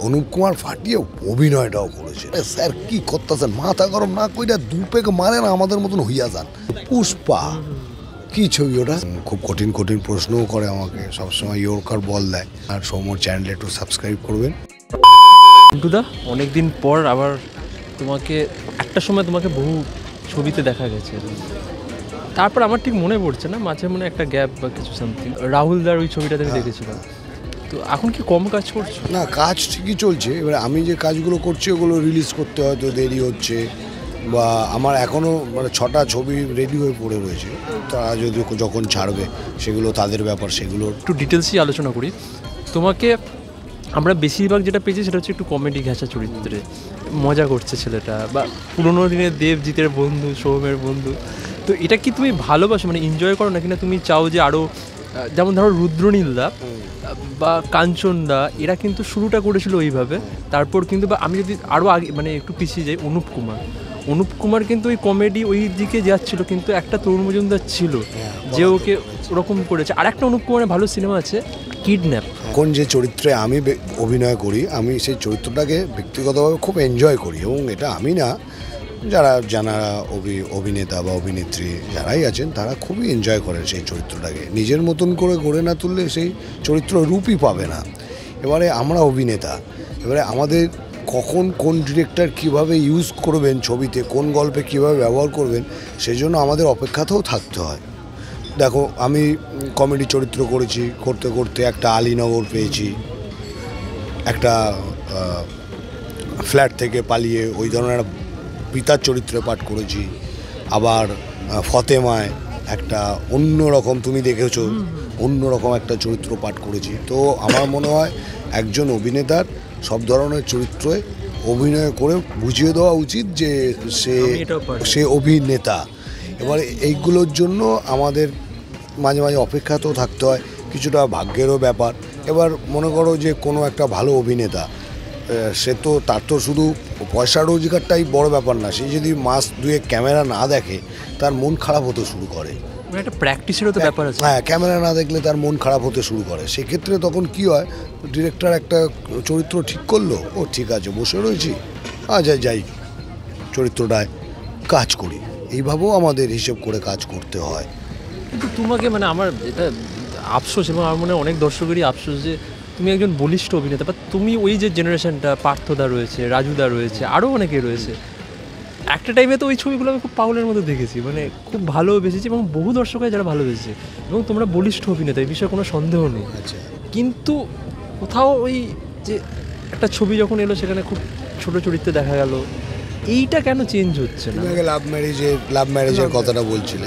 অনুপ কুমার ফাটিয়ে অভিনয়টাও করেছে। স্যার কি করতেছেন, মাথা গরম না কইরা দুপেকে মারে না আমাদের মতন হইয়া যান। পুষ্পা কি ছবি ওটা, খুব কঠিন কঠিন প্রশ্নও করে আমাকে, সবসময় ইয়র্কার বল দেয়। আর সৌম্যর চ্যানেলে একটু সাবস্ক্রাইব করবেন। দা অনেকদিন পর আবার তোমাকে একটা সময় তোমাকে বহু ছবিতে দেখা গেছে, তারপর আমার ঠিক মনে পড়ছে না, মাঝে মনে একটা গ্যাপ বা কিছু সামথিং। রাহুলদার ওই ছবিটাতে আমি দেখেছিলাম। তো এখন কি কম কাজ করছো? না, কাজ ঠিকই চলছে। এবার আমি যে কাজগুলো করছি ওগুলো রিলিজ করতে হয়তো দেরি হচ্ছে, বা আমার এখনও মানে 6টা ছবি রেডি হয়ে পড়ে রয়েছে। তারা যদি যখন ছাড়বে সেগুলো তাদের ব্যাপার, সেগুলো একটু ডিটেলসই আলোচনা করি। তোমাকে আমরা বেশিরভাগ যেটা পেয়েছি সেটা হচ্ছে একটু কমেডি ঘেঁষা চরিত্রে মজা করছে ছেলেটা, বা পুরোনো দিনের দেবজিতের বন্ধু, সৌমের বন্ধু। তো এটা কি তুমি ভালোবাসো, মানে এনজয় করো, নাকি না তুমি চাও যে আরও, যেমন ধরো রুদ্রনীলদা বা কাঞ্চনদা, এরা কিন্তু শুরুটা করেছিল ওইভাবে, তারপর কিন্তু, বা আমি যদি আরও আগে মানে একটু পিছিয়ে যাই, অনুপ কুমার কিন্তু ওই কমেডি ওই দিকে যাচ্ছিল, কিন্তু একটা তরুণ মজুমদার ছিল যে ওকে ওরকম করেছে। আর একটা অনুপ কুমারের ভালো সিনেমা আছে কিডন্যাপ। কোন যে চরিত্রে আমি অভিনয় করি, আমি সেই চরিত্রটাকে ব্যক্তিগতভাবে খুব এনজয় করি, এবং এটা আমি না, যারা অভিনেতা বা অভিনেত্রী যারাই আছেন তারা খুবই এনজয় করেন সেই চরিত্রটাকে। নিজের মতন করে গড়ে না তুললে সেই চরিত্র রূপই পাবে না। এবারে আমরা অভিনেতা, এবারে আমাদের কখন কোন ডিরেক্টর কিভাবে ইউজ করবেন ছবিতে, কোন গল্পে কিভাবে ব্যবহার করবেন, সেজন্য আমাদের অপেক্ষাতেও থাকতে হয়। দেখো, আমি কমেডি চরিত্র করেছি, করতে করতে একটা আলীনগর পেয়েছি, একটা ফ্ল্যাট থেকে পালিয়ে ওই ধরনের পিতার চরিত্রে পাঠ করেছি, আবার ফতেমায় একটা অন্যরকম, তুমি দেখেছো, অন্যরকম একটা চরিত্র পাঠ করেছি। তো আমার মনে হয় একজন অভিনেতার সব ধরনের চরিত্রে অভিনয় করে বুঝিয়ে দেওয়া উচিত যে সে অভিনেতা। এবার এইগুলোর জন্য আমাদের মাঝে মাঝে অপেক্ষাতেও থাকতে হয়, কিছুটা ভাগ্যেরও ব্যাপার। এবার মনে করো যে কোনো একটা ভালো অভিনেতা, সে তো তার তো শুধু পয়সা রোজগারটাই বড় ব্যাপার না, সে যদি মাস দুয়ে ক্যামেরা না দেখে তার মন খারাপ হতে শুরু করে। একটা প্র্যাকটিসেরও তো ব্যাপার আছে। হ্যাঁ, ক্যামেরা না দেখলে তার মন খারাপ হতে শুরু করে। সেক্ষেত্রে তখন কি হয়, ডিরেক্টর একটা চরিত্র ঠিক করলো, ও ঠিক আছে বসে রয়েছি, যাই চরিত্রটায় কাজ করি, এইভাবেও আমাদের হিসেব করে কাজ করতে হয়। কিন্তু তোমাকে মানে আমার এটা আফসোস, এবং আমার মনে হয় অনেক দর্শকেরই আফসোস, যে তুমি একজন বলিষ্ঠ অভিনেতা, বা তুমি ওই যে জেনারেশনটা, পার্থদা রয়েছে, রাজুদা রয়েছে, আরও অনেকে রয়েছে, একটা টাইমে তো ওই ছবিগুলো আমি খুব পাগলের মতো দেখেছি, মানে খুব ভালোবেসেছি, এবং বহু দর্শক যারা ভালোবেসেছে, এবং তোমরা বলিষ্ঠ অভিনেতা, এই বিষয়ে কোনো সন্দেহ নেই। কিন্তু কোথাও ওই যে একটা ছবি যখন এলো সেখানে খুব ছোট চরিত্রে দেখা গেল, এইটা কেন চেঞ্জ হচ্ছে না? লাভ ম্যারেজের কথাটা বলছিলে,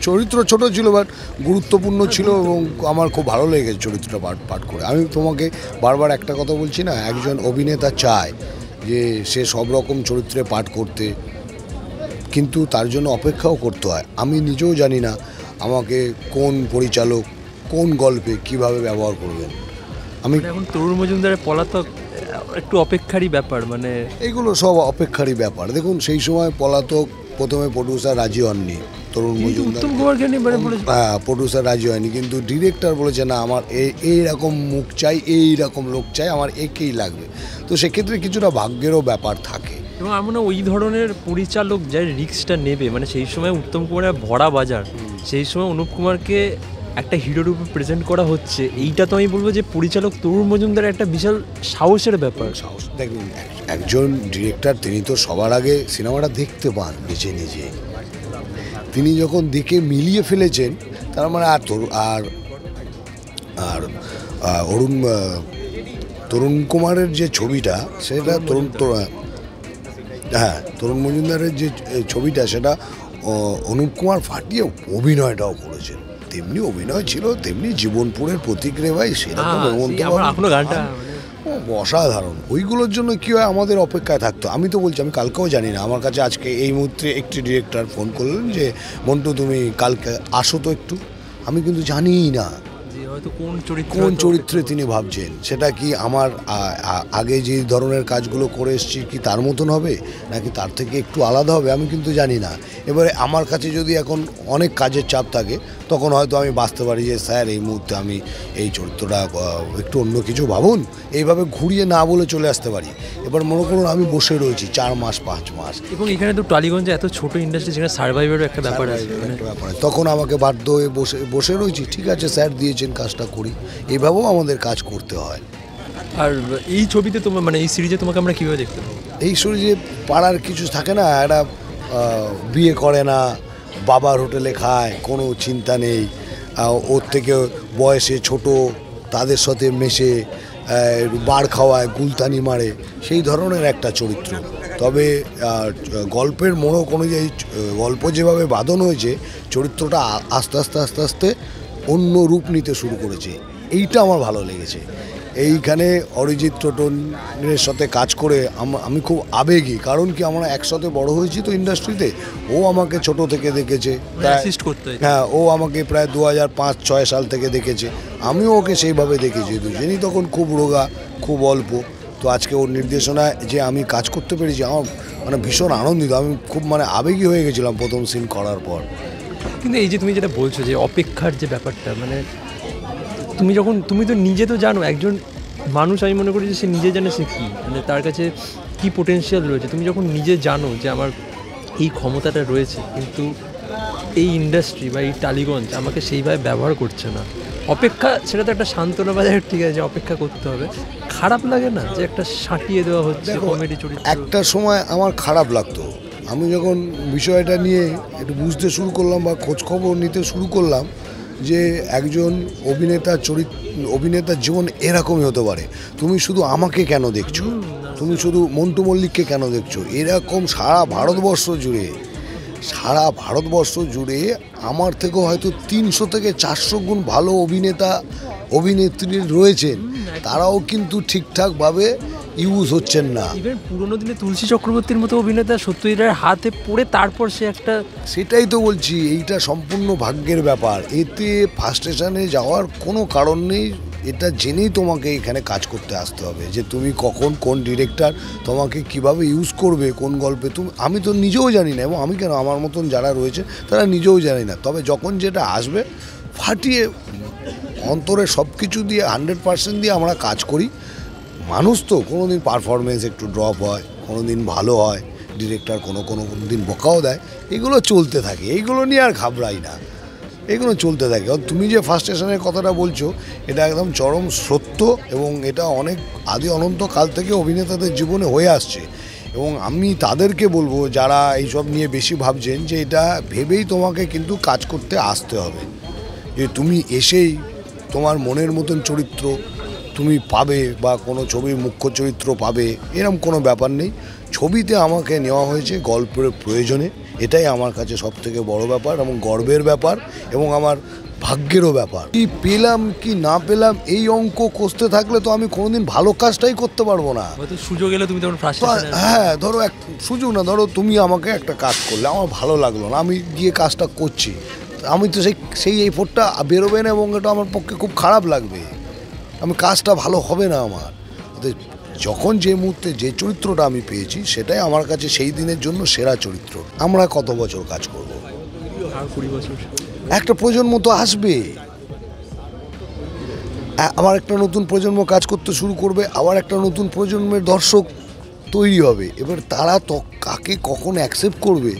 চরিত্র ছোট ছিল বাট গুরুত্বপূর্ণ ছিল, এবং আমার খুব ভালো লেগেছে চরিত্রটা পাঠ করে। আমি তোমাকে বারবার একটা কথা বলছি না, একজন অভিনেতা চায় যে সে সব রকম চরিত্রে পাঠ করতে, কিন্তু তার জন্য অপেক্ষাও করতে হয়। আমি নিজেও জানি না আমাকে কোন পরিচালক কোন গল্পে কিভাবে ব্যবহার করবেন। আমি এখন তরুণ মজুমদারের পলাতক একটু অপেক্ষারই ব্যাপার, মানে এইগুলো সব অপেক্ষারই ব্যাপার। দেখুন, সেই সময় পলাতক প্রথমে প্রডিউসার রাজি হননি, তরুণ মজুমদার, হ্যাঁ প্রডিউসার রাজি হয়নি, কিন্তু ডিরেক্টর বলেছে না, আমার এইরকম মুখ চাই, এইরকম লোক চাই, আমার একেই লাগবে। তো সেক্ষেত্রে কিছুটা ভাগ্যেরও ব্যাপার থাকে। এবং আমার মনে হয় ওই ধরনের পরিচালক যার রিস্কটা নেবে, মানে সেই সময় উত্তম কুমারের ভরা বাজার, সেই সময় অনুপ কুমারকে একটা হিরো রূপে প্রেজেন্ট করা হচ্ছে, এইটা তো আমি বলবো যে পরিচালক তরুণ মজুমদারের একটা বিশাল সাহসের ব্যাপার। দেখুন, একজন ডিরেক্টর তিনি তো সবার আগে সিনেমাটা দেখতে পান নিজে নিজে, তিনি যখন দেখে মিলিয়ে ফেলেছেন, তার মানে আর তরুণ কুমারের যে ছবিটা, সেটা তরুণ মজুমদারের যে ছবিটা, সেটা অনুপ কুমার ফাটিয়ে অভিনয়টাও করেছেন। তেমনি অভিনয় ছিল, তেমনি জীবনপুরের প্রতিক্রিয়া, ভাই সেরকম অসাধারণ। ওইগুলোর জন্য কী হয়, আমাদের অপেক্ষায় থাকতো। আমি তো বলছি, আমি কালকেও জানি না, আমার কাছে আজকে এই মুহূর্তে একটি ডিরেক্টর ফোন করলেন যে মন্টু তুমি কালকে আসো তো একটু, আমি কিন্তু জানিই না কোন চরিত্রে তিনি ভাবছেন। সেটা কি আমার আগে যে ধরনের কাজগুলো করে এসেছি কি তার মতন হবে, নাকি তার থেকে একটু আলাদা হবে, আমি কিন্তু জানি না। এবারে আমার কাছে যদি এখন অনেক কাজের চাপ থাকে, তখন হয়তো আমি বাঁচতে পারি যে স্যার এই মুহূর্তে আমি এই চরিত্রটা একটু অন্য কিছু ভাবুন, এইভাবে ঘুরিয়ে না বলে চলে আসতে পারি। এবার মনে করুন আমি বসে রয়েছি 4 মাস 5 মাস, এবং এখানে তো টালিগঞ্জে এত ছোট ইন্ডাস্ট্রি, যেখানে সার্ভাইভারের একটা ব্যাপার আছে, মানে একটা ব্যাপার আছে। তখন আমাকে বাধ্য হয়ে বসে রয়েছি, ঠিক আছে স্যার দিয়েছেন কাজটা করি, এইভাবেও আমাদের কাজ করতে হয়। আর এই ছবিতে তোমার মানে এই সিরিজে তোমাকে আমরা কীভাবে দেখতে পাবো? এই শরীরে পাড়ার কিছু থাকে না, একটা বিয়ে করে না, বাবার হোটেলে খায়, কোনো চিন্তা নেই, ওর থেকে বয়সে ছোট, তাদের সাথে মেশে বার খাওয়ায়, গুলতানি মারে, সেই ধরনের একটা চরিত্র। তবে গল্পের মোড়ক অনুযায়ী গল্প যেভাবে বাঁধন হয়েছে, চরিত্রটা আস্তে আস্তে আস্তে আস্তে অন্য রূপ নিতে শুরু করেছে, এইটা আমার ভালো লেগেছে। এইখানে অরিজিৎ টোটনের সাথে কাজ করে আমি খুব আবেগী, কারণ কি আমরা একসাথে বড় হয়েছি তো ইন্ডাস্ট্রিতে। ও আমাকে ছোট থেকে দেখেছে, অ্যাসিস্ট করতে। হ্যাঁ, ও আমাকে প্রায় 2005-6 সাল থেকে দেখেছে, আমিও ওকে সেইভাবে দেখেছি। দুজনই তখন খুব রোগা, খুব অল্প। তো আজকে ওর নির্দেশনায় যে আমি কাজ করতে পেরেছি, আমার মানে ভীষণ আনন্দিত। আমি খুব মানে আবেগী হয়ে গেছিলাম প্রথম সিন করার পর। কিন্তু এই যে তুমি যেটা বলছো যে অপেক্ষার যে ব্যাপারটা, মানে তুমি তো নিজে তো জানো, একজন মানুষ আমি মনে করি যে সে নিজে জানে সে কী, মানে তার কাছে কী পোটেনশিয়াল রয়েছে। তুমি যখন নিজে জানো যে আমার এই ক্ষমতাটা রয়েছে, কিন্তু এই ইন্ডাস্ট্রি বা এই টালিগঞ্জ আমাকে সেইভাবে ব্যবহার করছে না, অপেক্ষা, সেটা তো একটা সান্ত্বনা বাজার, ঠিক আছে, অপেক্ষা করতে হবে। খারাপ লাগে না যে একটা সাঁটিয়ে দেওয়া হচ্ছে কমেডি চরিত্র? একটা সময় আমার খারাপ লাগতো, আমি যখন বিষয়টা নিয়ে একটু বুঝতে শুরু করলাম বা খোঁজখবর নিতে শুরু করলাম যে একজন অভিনেতার জীবন এরকমই হতে পারে। তুমি শুধু আমাকে কেন দেখছো, তুমি শুধু মন্টু মল্লিককে কেন দেখছো? এরকম সারা ভারতবর্ষ জুড়ে আমার থেকেও হয়তো 300 থেকে 400 গুণ ভালো অভিনেত্রী রয়েছেন, তারাও কিন্তু ঠিকঠাকভাবে ইউজ হচ্ছেন না। ইভেন পুরোনো দিনে তুলসী চক্রবর্তীর মতো অভিনেতা সত্যজিতের হাতে পড়ে তারপর সে একটা, সেটাই তো বলছি, এইটা সম্পূর্ণ ভাগ্যের ব্যাপার। এতে ফার্স্ট স্টেশনে যাওয়ার কোনো কারণ নেই, এটা জেনেই তোমাকে এখানে কাজ করতে আসতে হবে যে তুমি কখন কোন ডিরেক্টর তোমাকে কিভাবে ইউজ করবে, কোন গল্পে। আমি তো নিজেও জানি না, এবং আমি কেন, আমার মতন যারা রয়েছে তারা নিজেও জানি না। তবে যখন যেটা আসবে ফাটিয়ে অন্তরে সব কিছু দিয়ে 100% দিয়ে আমরা কাজ করি। মানুষ তো কোনো দিন পারফরমেন্স একটু ড্রপ হয়, কোনো দিন ভালো হয়, ডিরেক্টর কোনো দিন বকাও দেয়, এগুলো চলতে থাকে, এইগুলো নিয়ে আর ঘাবড়াই না, এগুলো চলতে থাকে। তুমি যে ফার্স্ট স্টেশনের কথাটা বলছো, এটা একদম চরম সত্য, এবং এটা অনেক আদি অনন্তকাল থেকে অভিনেতাদের জীবনে হয়ে আসছে। এবং আমি তাদেরকে বলবো যারা এইসব নিয়ে বেশি ভাবছেন, যে এটা ভেবেই তোমাকে কিন্তু কাজ করতে আসতে হবে, যে তুমি এসেই তোমার মনের মতন চরিত্র তুমি পাবে বা কোনো ছবির মুখ্য চরিত্র পাবে, এরকম কোনো ব্যাপার নেই। ছবিতে আমাকে নেওয়া হয়েছে গল্পের প্রয়োজনে, এটাই আমার কাছে সবথেকে বড় ব্যাপার এবং গর্বের ব্যাপার, এবং আমার ভাগ্যেরও ব্যাপার। কি পেলাম কি না পেলাম এই অঙ্ক কষতে থাকলে তো আমি কোনোদিন ভালো কাজটাই করতে পারবো না। হয়তো সুযোগ এলে তুমি তখন ফার্স্ট, হ্যাঁ, ধরো এক সুযোগ না, ধরো তুমি আমাকে একটা কাজ করলে, আমার ভালো লাগলো না, আমি গিয়ে কাজটা করছি, আমি তো সেই এফোর্টটা বেরোবে না, এবং এটা আমার পক্ষে খুব খারাপ লাগবে, আমি কাজটা ভালো হবে না আমার। যখন যে মুহূর্তে যে চরিত্রটা আমি পেয়েছি, সেটাই আমার কাছে সেই দিনের জন্য সেরা চরিত্র। আমরা কত বছর কাজ করব? আর 20 বছর। একটা প্রজন্ম তো আসবে, আবার একটা নতুন প্রজন্ম কাজ করতে শুরু করবে, আবার একটা নতুন প্রজন্মের দর্শক তৈরি হবে। এবার তারা তো কাকে কখন অ্যাকসেপ্ট করবে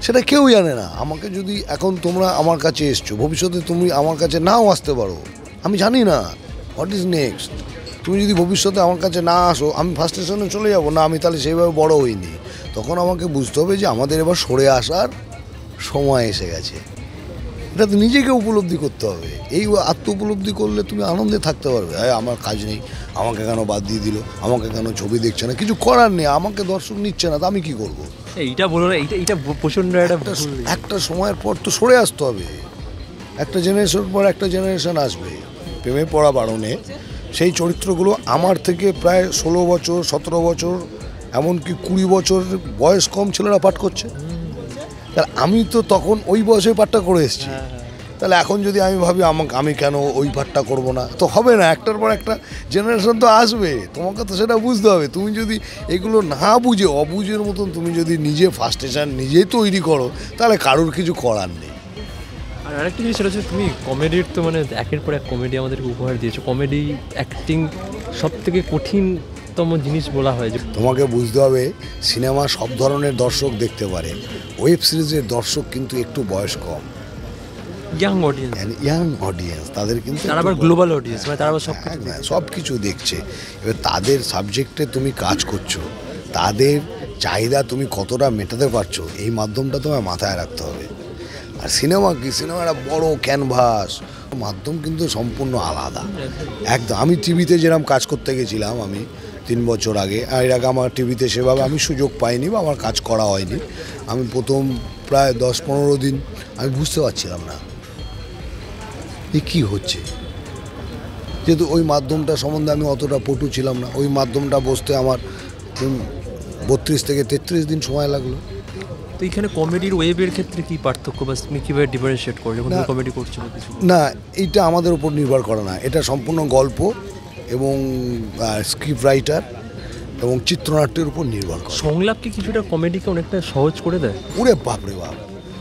সেটা কেউ জানে না। আমাকে যদি এখন তোমরা আমার কাছে এসছো, ভবিষ্যতে তুমি আমার কাছে নাও আসতে পারো, আমি জানি না হোয়াট ইজ নেক্সট। তুমি যদি ভবিষ্যতে আমার কাছে না আসো, আমি ফার্স্ট স্টেশনে চলে যাবো না, আমি তাহলে সেইভাবে বড় হইনি। তখন আমাকে বুঝতে হবে যে আমাদের এবার সরে আসার সময় এসে গেছে। এটা তো নিজেকে উপলব্ধি করতে হবে। এই আত্ম উপলব্ধি করলে তুমি আনন্দে থাকতে পারবে। আমার কাজ নেই, আমাকে কেন বাদ দিয়ে দিল, আমাকে কেন ছবি দেখছে না, কিছু করার নেই, আমাকে দর্শক নিচ্ছে না, তো আমি কি করবো? এইটা বলো না, এইটা প্রচণ্ড একটা সময়ের পর তো সরে আসতে হবে। একটা জেনারেশন পর একটা জেনারেশন আসবে, প্রেমে পড়া বারণে সেই চরিত্রগুলো আমার থেকে প্রায় 16 বছর 17 বছর এমনকি 20 বছর বয়স কম ছেলেরা পাঠ করছে। তাহলে আমি তো তখন ওই বয়সে পাঠটা করে এসেছি, তাহলে এখন যদি আমি ভাবি আমি কেন ওই পাঠটা করব না, তো হবে না। একটার পর একটা জেনারেশন তো আসবে, তোমাকে তো সেটা বুঝতে হবে। তুমি যদি এগুলো না বুঝে, অবুঝের মতন তুমি যদি নিজে ফার্স্ট স্টেশন নিজেই তৈরি করো, তাহলে কারোর কিছু করার নেই। আর আর আরেকটা জিনিস সেটা হচ্ছে তুমি কমেডির তো মানে একের পর এক কমেডি আমাদেরকে উপহার দিয়েছো। কমেডি অ্যাক্টিং সব থেকে কঠিনতম জিনিস বলা হয় যে তোমাকে বুঝতে হবে সিনেমা সব ধরনের দর্শক দেখতে পারে, ওয়েব সিরিজের দর্শক কিন্তু একটু বয়স কম, ইয়াং অডিয়েন্স, ইয়াং অডিয়েন্স, তাদের কিন্তু তারা আবার গ্লোবাল অডিয়েন্স, মানে তারা আবার সব সব কিছু দেখছে। এবার তাদের সাবজেক্টে তুমি কাজ করছো, তাদের চাহিদা তুমি কতটা মেটাতে পারছো, এই মাধ্যমটা তোমায় মাথায় রাখতে হবে। আর সিনেমা কি, সিনেমা একটা বড় ক্যানভাস, মাধ্যম কিন্তু সম্পূর্ণ আলাদা একদম। আমি টিভিতে যেরকম কাজ করতে গেছিলাম আমি 3 বছর আগে, আর এর আগে আমার টিভিতে সেভাবে আমি সুযোগ পাইনি বা আমার কাজ করা হয়নি। আমি প্রথম প্রায় 10-15 দিন আমি বুঝতে পারছিলাম না এ কী হচ্ছে, যেহেতু ওই মাধ্যমটা সম্বন্ধে আমি অতটা পটু ছিলাম না। ওই মাধ্যমটা বসতে আমার 32 থেকে 33 দিন সময় লাগলো। তো এখানে কমেডির ওয়েবের ক্ষেত্রে কি পার্থক্য, বা তুমি কীভাবে ডিফারেন্সিয়েট করো যখন তুমি কমেডি করছো বা কিছু? না, এইটা আমাদের উপর নির্ভর করে না, এটা সম্পূর্ণ গল্প এবং স্ক্রিপ্ট রাইটার এবং চিত্রনাট্যের উপর নির্ভর করে। সংলাপ কি কিছুটা কমেডিকে অনেকটা সহজ করে দেয়? ওরে বাপরে বাপ,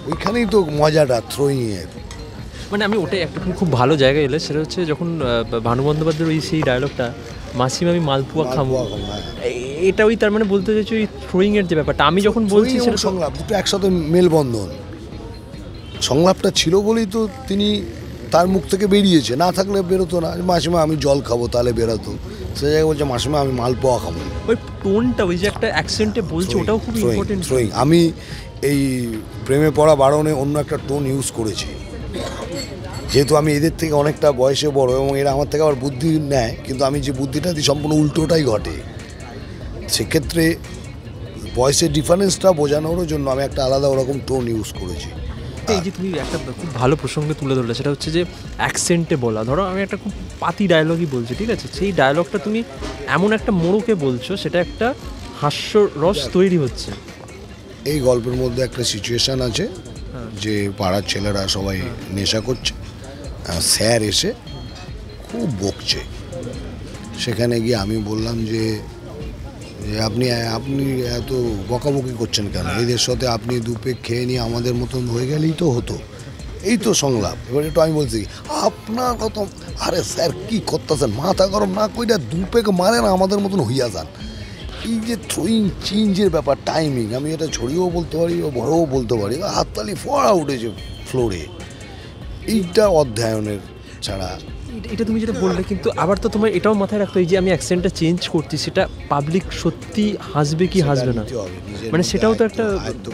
ওইখানেই তো মজাটা থ্রোয়িংয়ের। মানে আমি ওটাই একটা খুব ভালো জায়গায় এলে, সেটা হচ্ছে যখন ভানু বন্দ্যোপাধ্যায়ের ওই সেই ডায়লগটা, মাসিমা আমি মালপোয়া খাবো, এটা ওই তার মানে বলতে চাইছি ওই থ্রোয়িং এর যে ব্যাপারটা আমি যখন বলছি সেটা সংলাপ দুটো একসাথে মেলবন্ধন। সংলাপটা ছিল বলেই তো তিনি তার মুখ থেকে বেরিয়েছে, না থাকলে বেরোতো না। মাসিমা আমি জল খাবো, তাহলে বেরোতো। সে জায়গায় বলছে মাসিমা আমি মালপোয়া খাবো। ওই টোনটা, ওই যে একটা অ্যাকসেন্টে বলছে, ওটাও খুব ইম্পর্টেন্ট। আমি এই প্রেমে পড়া বারণে অন্য একটা টোন ইউজ করেছি, যেহেতু আমি এদের থেকে অনেকটা বয়সে বড় এবং এরা আমার থেকে আবার বুদ্ধি নেয়, কিন্তু আমি যে বুদ্ধিটা দিই সম্পূর্ণ উল্টোটাই ঘটে। সেক্ষেত্রে বয়সের ডিফারেন্সটা বোঝানোর জন্য আমি একটা আলাদা ওরকম টোন ইউজ করেছি। এই যে তুমি একটা খুব ভালো প্রসঙ্গে তুলে ধরলে, সেটা হচ্ছে যে অ্যাকসেন্টে বলা। ধরো আমি একটা খুব পাতি ডায়লগই বলছি, ঠিক আছে, সেই ডায়লগটা তুমি এমন একটা মোড়কে বলছো, সেটা একটা হাস্যরস তৈরি হচ্ছে। এই গল্পের মধ্যে একটা সিচুয়েশান আছে যে পাড়ার ছেলেরা সবাই নেশা করছে, স্যার এসে খুব বকছে। সেখানে গিয়ে আমি বললাম যে আপনি এত বকাবকি করছেন কেন, এদের সাথে আপনি 2 পেগ খেয়ে নিয়ে আমাদের মতন হয়ে গেলেই তো হতো। এই তো সংলাপ। এবার একটু আমি বলছি আপনার কত, আরে স্যার কী করতেছেন, মাথা গরম না কইটা 2 পেগ মারেন আমাদের মতন হইয়া যান। এই যে থ্রোয়িং চেঞ্জের ব্যাপার, টাইমিং, আমি এটা ছড়িয়েও বলতে পারি ও বড়ও বলতে পারি, হাততালি ফোড়া উঠেছে ফ্লোরে। এইটা অধ্যয়নের ছাড়া। এটা তুমি যেটা বললে, কিন্তু আবার তো তোমার এটাও মাথায় রাখতে হয় যে আমি অ্যাকসেন্টটা চেঞ্জ করছি, সেটা পাবলিক সত্যি হাসবে কি হাসবে না, মানে সেটাও তো একটা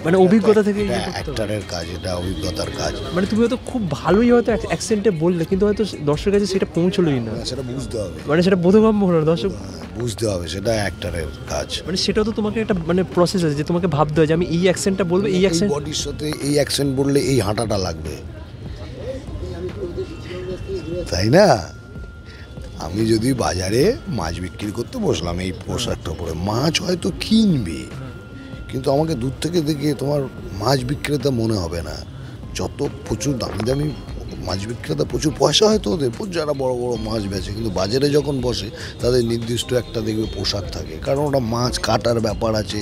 মানে অভিজ্ঞতা থেকে অ্যাক্টরের কাজ, এটা অভিজ্ঞতার কাজ। মানে তুমি হয়তো খুব ভালোই হয়তো অ্যাকসেন্টে বললে, কিন্তু হয়তো দর্শকের কাছে সেটা পৌঁছলোই না, সেটা বুঝতে হবে, মানে সেটা বোধগম্য হলো না, দর্শক বুঝতে হবে, সেটা অ্যাক্টরের কাজ। মানে সেটাও তো তোমাকে একটা মানে প্রসেস আছে যে তোমাকে ভাবতে হয় যে আমি এই অ্যাকসেন্টটা বলবো, এই অ্যাকসেন্ট বডির সাথে এই অ্যাকসেন্ট বললে এই হাঁটাটা লাগবে, তাই না? আমি যদি বাজারে মাছ বিক্রি করতে বসলাম এই পোশাকটা পরে, মাছ হয়তো কিনবে, কিন্তু আমাকে দূর থেকে দেখে তোমার মাছ বিক্রেতা মনে হবে না। যত প্রচুর দামি দামি মাছ বিক্রেতা, প্রচুর পয়সা হয়তো ওদের, যারা বড় বড় মাছ বেচে, কিন্তু বাজারে যখন বসে তাদের নির্দিষ্ট একটা দেখবে পোশাক থাকে, কারণ ওটা মাছ কাটার ব্যাপার আছে,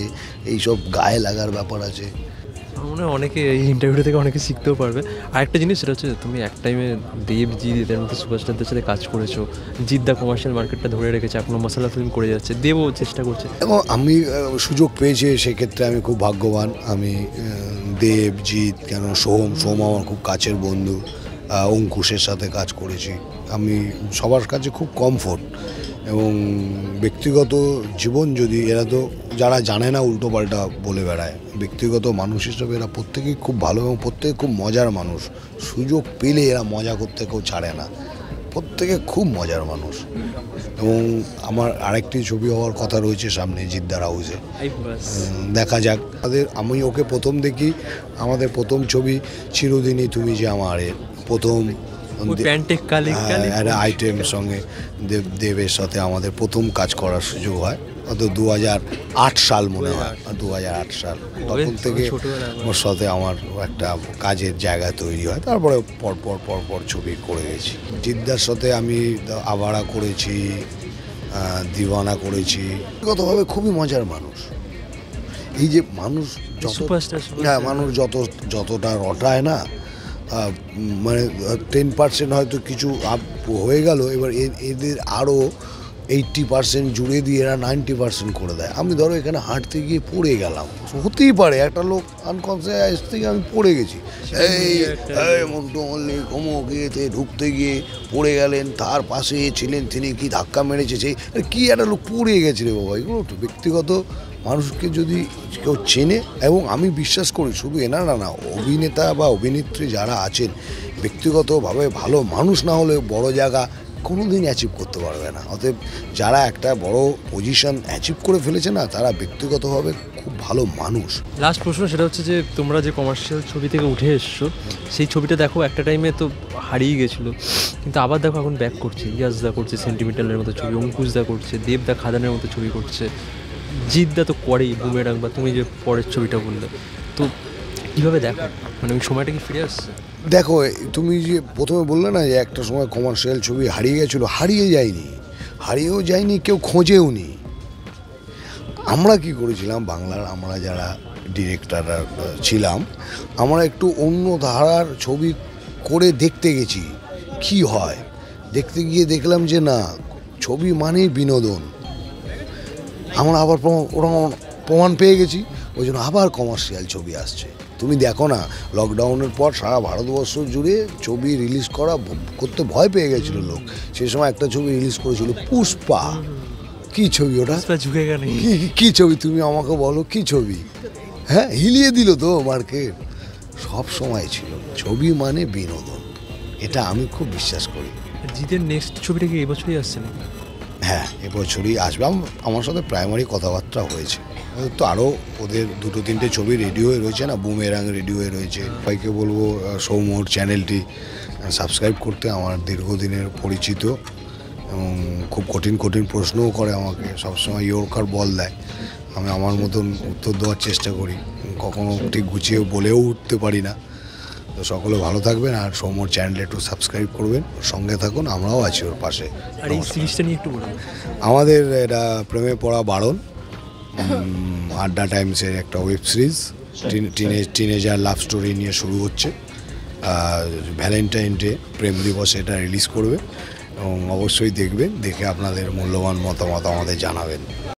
এইসব গায়ে লাগার ব্যাপার আছে। মনে হয় অনেকে এই ইন্টারভিউ থেকে অনেকে শিখতেও পারবে। আরেকটা জিনিস সেটা হচ্ছে তুমি এক টাইমে দেবজিৎ এদের মতো সুপারস্টারদের সাথে কাজ করেছো, জিদ্দা কমার্শিয়াল মার্কেটটা ধরে রেখেছে, এখনো মশলা ফিল্ম করে যাচ্ছে, দেবও চেষ্টা করছে। এবং আমি সুযোগ পেয়েছি, সেক্ষেত্রে আমি খুব ভাগ্যবান। আমি দেবজিৎ, কেন সোম আমার খুব কাছের বন্ধু, অঙ্কুশের সাথে কাজ করেছি। আমি সবার কাছে খুব কমফোর্ট, এবং ব্যক্তিগত জীবন যদি এরা তো যারা জানে না উল্টোপাল্টা বলে বেড়ায়, ব্যক্তিগত মানুষ হিসেবে এরা প্রত্যেকেই খুব ভালো এবং প্রত্যেকে খুব মজার মানুষ। সুযোগ পেলে এরা মজা করতে কেউ ছাড়ে না, প্রত্যেকে খুব মজার মানুষ। এবং আমার আরেকটি ছবি হওয়ার কথা রয়েছে সামনে, জিদ্দার হাউসে, দেখা যাক। আমি ওকে প্রথম দেখি, আমাদের প্রথম ছবি চিরদিনই তুমি যে আমার, প্রথম আইটেম সঙ্গে দেবের সাথে আমাদের প্রথম কাজ করার সুযোগ হয়, হয়তো 2008 সাল মনে হয়, 2008 সাল। তখন থেকে ওর সাথে আমার একটা কাজের জায়গা তৈরি হয়, তারপরে পরপর ছবি করে গেছি। জিদ্দার সাথে আমি আবারা করেছি, দিওয়ানা করেছি। ব্যক্তিগতভাবে খুবই মজার মানুষ। এই যে মানুষ মানুষ যতটা রটায় না, মানে 10% হয়তো কিছু আপ হয়ে গেল, এবার এদের আরও 80% জুড়ে দিয়ে এরা 90% করে দেয়। আমি ধরো এখানে হাঁটতে গিয়ে পড়ে গেলাম, হতেই পারে একটা লোক আনকনসিয়াস থেকে আমি পড়ে গেছি, এই মন্টু মল্লিক অমুক ইয়েতে ঢুকতে গিয়ে পড়ে গেলেন, তার পাশে ছিলেন তিনি কি ধাক্কা মেরেছে, সেই কি একটা লোক পড়ে গেছে রে বাবা। এগুলো ব্যক্তিগত মানুষকে যদি কেউ চেনে, এবং আমি বিশ্বাস করি শুধু এনারা না, অভিনেতা বা অভিনেত্রী যারা আছেন ব্যক্তিগতভাবে ভালো মানুষ না হলে বড় জায়গা কোনো দিন অ্যাচিভ করতে পারবে না। অতএব যারা একটা বড় পজিশন অ্যাচিভ করে ফেলেছে না, তারা ব্যক্তিগতভাবে খুব ভালো মানুষ। লাস্ট প্রশ্ন সেটা হচ্ছে যে তোমরা যে কমার্শিয়াল ছবি থেকে উঠে এসছো, সেই ছবিটা দেখো একটা টাইমে তো হারিয়ে গেছিলো, কিন্তু আবার দেখো এখন ব্যাক করছে। ইয়াসদা করছে সেন্টিমেন্টালের মতো ছবি, অঙ্কুশদা করছে, দেবদা খাদানের মতো ছবি করছে, জিতদা তো করেই বুমেরাং, বা তুমি যে পরের ছবিটা বললে, তো কীভাবে দেখো মানে ওই সময়টা কি ফিরে আসছে? দেখো, তুমি যে প্রথমে বললে না যে একটা সময় কমার্শিয়াল ছবি হারিয়ে গেছিলো, হারিয়ে যায়নি, হারিয়েও যায়নি, কেউ খোঁজেও নি। আমরা কি করেছিলাম, বাংলার আমরা যারা ডিরেক্টররা ছিলাম, আমরা একটু অন্য ধারার ছবি করে দেখতে গেছি কি হয়। দেখতে গিয়ে দেখলাম যে না, ছবি মানেই বিনোদন। আমরা আবার ওরা প্রমাণ পেয়ে গেছি, ওই জন্য আবার কমার্শিয়াল ছবি আসছে। তুমি দেখো না, লকডাউনের পর সারা ভারতবর্ষ জুড়ে ছবি রিলিজ করতে ভয় পেয়ে গেছিলো লোক। সেই সময় একটা ছবি রিলিজ করেছিল পুষ্পা। কি ছবি ওটা, কি ছবি তুমি আমাকে বলো, কি ছবি? হ্যাঁ, হিলিয়ে দিল তো মার্কেট। সব সময় ছিল ছবি মানে বিনোদন, এটা আমি খুব বিশ্বাস করি। জিতের নেক্সট ছবিটা কি এবছরই আসছে না? হ্যাঁ, এবছরই আসবে। আমার সাথে প্রাইমারি কথাবার্তা হয়েছে, তো আরও ওদের 2-3টে ছবি রেডি হয়ে রয়েছে না, বুমেরাং রেডি হয়ে রয়েছে। সবাইকে বলবো সৌমোর চ্যানেলটি সাবস্ক্রাইব করতে, আমার দীর্ঘদিনের পরিচিত, এবং খুব কঠিন কঠিন প্রশ্নও করে আমাকে, সবসময় ইয়র্কার বল দেয়, আমি আমার মতন উত্তর দেওয়ার চেষ্টা করি, কখনো ঠিক গুছিয়ে বলেও উঠতে পারি না। তো সকলে ভালো থাকবেন, আর সৌমোর চ্যানেলে একটু সাবস্ক্রাইব করবেন, সঙ্গে থাকুন, আমরাও আছি ওর পাশে। আর এই সিরিজটা নিয়ে একটু বলুন। আমাদের এটা প্রেমে পড়া বারণ, আড্ডা টাইমসের একটা web series, teenager love story নিয়ে শুরু হচ্ছে। ভ্যালেন্টাইন ডে প্রেম দিবসে এটা রিলিজ করবে, এবং অবশ্যই দেখবেন, দেখে আপনাদের মূল্যবান মতামত আমাদের জানাবেন।